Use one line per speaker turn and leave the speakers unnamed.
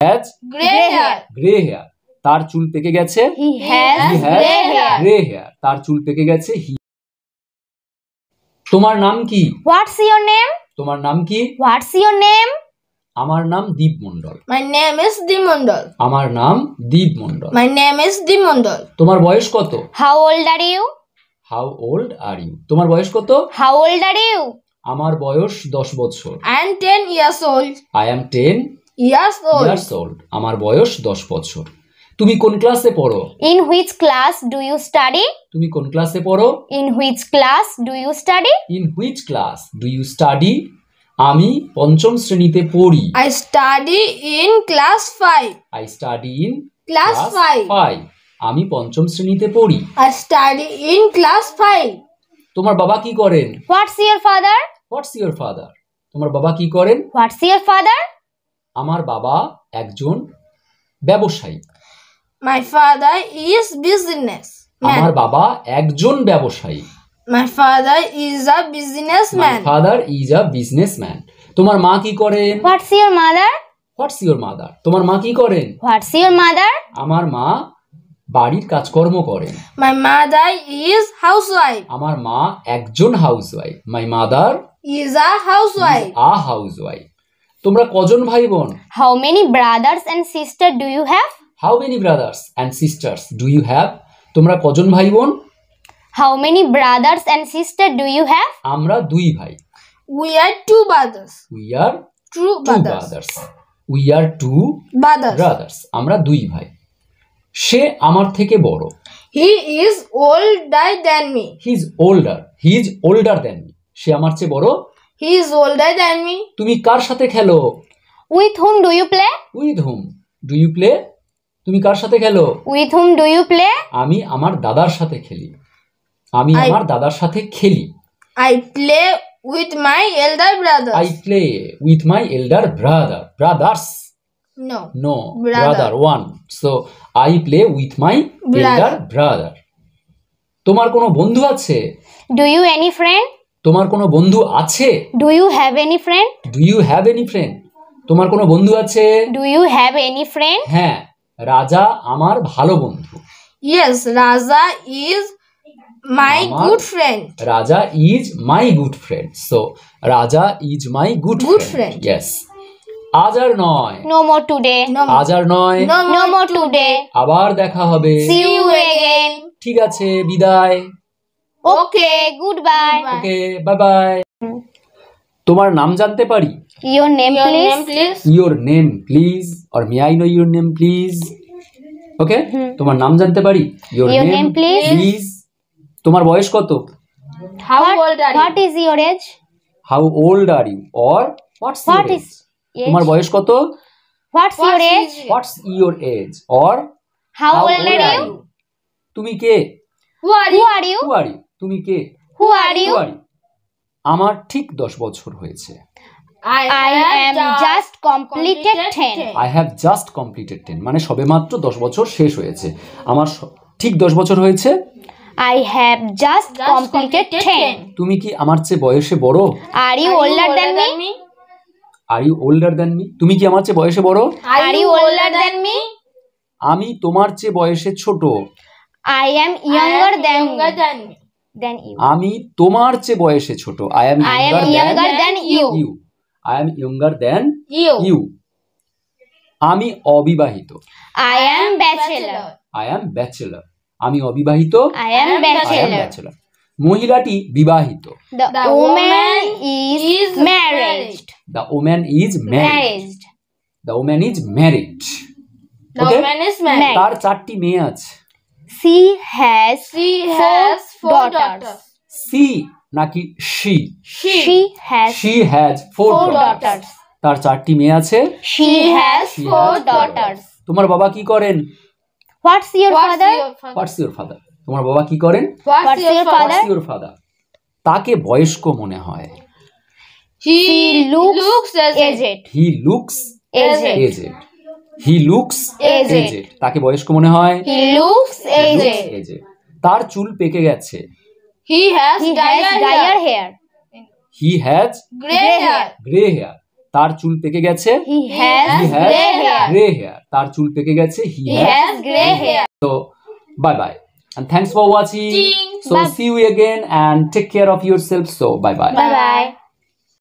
Has grey hair, তার চুল পেকে গেছে।
He has
গ্রে হেয়ার, তার চুল পেকে গেছে। তোমার নাম কি?
What's your name?
তোমার নাম কি?
What's your name?
আমার নাম দীপ মণ্ডল।
My name is Deep Mondal.
আমার নাম দীপ মণ্ডল।
My name is Deep Mondal.
তোমার বয়স কত?
How old are you?
How old are you? তোমার বয়স কত?
How old are you?
আমার বয়স 10 বছর।
I am 10 years old.
I am 10
Years old.
আমার বয়স 10 বছর। তুমি কোন ক্লাসে পড়ো?
In which class do you study?
তুমি কোন ক্লাসে পড়ো?
In which class do you study?
In which class do you study? আমি পঞ্চম শ্রেণীতে পড়ি।
I study in class 5.
I study in
Class 5.
আমি পঞ্চম শ্রেণীতে পড়ি।
I study in class 5.
তোমার বাবা কি করেন?
What's your father?
What's your father? তোমার বাবা কি করেন?
What's your father?
আমার বাবা একজন ব্যবসায়ী।
My father is businessman.
আমার বাবা একজন ব্যবসায়ী।
My father is a businessman.
My father is a businessman. তোমার মা কি করেন?
What's your mother?
What's your mother? তোমার মা কি করেন?
What's your mother?
আমার মা বাড়ির কাজকর্ম করেন।
My mother is housewife.
আমার মা একজন housewife. My mother
Is a housewife.
is a housewife. তোমরা কজন ভাই বোন?
How many brothers and sisters do you have?
How many brothers and sisters do you have? তোমরা কজন ভাই বোন?
How many brothers and sisters do you have?
আমরা দুই ভাই।
We are two brothers.
We are
Two
two
brothers.
brothers. We are two
Brothers.
brothers. আমরা দুই ভাই। সে আমার থেকে বড়।
He is older than me.
He is older. He is older than me. সে আমার চেয়ে বড়।
He is older than me.
তুমি কার সাথে খেলো?
With whom do you play?
With whom do you play? তুমি কার সাথে খেলো?
With whom do you play?
আমি আমার দাদার সাথে খেলি। আমি
I-
আমার দাদার সাথে খেলি।
I play with my elder brothers.
I play with my elder brother. Brothers?
No.
No.
Brother.
One. So I play with my
Brother.
elder brother. তোমার কোনো বন্ধু আছে?
Do you any friend?
তোমার কোনো বন্ধু আছে?
Do you have any friend?
Do you have any friend? তোমার কোনো বন্ধু আছে?
Do you have any friend?
হ্যাঁ, রাজা আমার ভালো বন্ধু।
Yes, Raja is my
Amar-
good friend.
রাজা is my good friend. So রাজা is my good friend. Yes. আজ আর নয়।
No more today.
No,
আজ আর নয়।
No more today.
আবার দেখা হবে।
See you again.
ঠিক আছে, বিদায়।
Okay, goodbye.
ওকে, বাই বাই। তোমার নাম জানতে পারি?
Your name,
Your
please.
name, please.
Your name please or may I know your name please? ওকে, তোমার নাম জানতে পারি? Your
name, please.
তোমার বয়স কত?
How old are
What is your age?
How old are you or what's your
What
age?
is age?
তোমার বয়স কত?
What's your age?
What's your age or
How old are you?
তুমি কে?
Who are
Who
you?
are you?
Who are you? তুমি কে?
Who are you?
Who are you? আমার ঠিক 10 বছর হয়েছে।
I am just completed 10.
I have just completed 10 মানে সবেমাত্র 10 বছর শেষ হয়েছে। আমার ঠিক 10 বছর হয়েছে।
I have just completed 10.
তুমি কি আমার চেয়ে বয়সে বড়?
Are you older than me?
Are you older than me? তুমি কি আমার চেয়ে বয়সে বড়?
Are you older than me?
আমি তোমার চেয়ে বয়সে ছোট।
I am younger than you.
আমি তোমার চেয়ে বয়সে ছোট। I am
younger than you.
I am younger than
You.
you. আমি অবিবাহিত।
I am bachelor.
I am bachelor. আমি অবিবাহিত।
I am
I am
bachelor.
bachelor. মহিলাটি বিবাহিত।
The
The
woman
woman
is married.
The woman is married. The woman is married.
The
Okay?
woman is married.
তার 4টি মেয়ে আছে।
She has
She has four
daughters.
daughters.
She নাকি she?
She has
She has 4
four
daughters.
daughters.
তার 4টি মেয়ে আছে।
She has
She
four
has
daughters.
তোমার বাবা কি করেন?
What's your
What's
father?
your father?
What's your father? তোমার বাবা কি করেন?
What's your father?
What's your father? তাকে বয়স্ক মনে হয়।
He
looks
aged.
aged.
He looks
Aged.
aged. He looks
Aged.
aged. তাকে বয়স্ক মনে হয়।
He looks aged.
aged. তার চুল পেকে গেছে।
He has
He
dire
has dire
hair.
hair.
He has
Grey hair.
gray hair. তার চুল পেকে গেছে।
He has gray hair.
Gray hair. তার চুল পেকে গেছে। He
has gray hair.
So bye bye and thanks for watching. So
Bye.
see you again and take care of yourself. So bye bye.
Bye bye.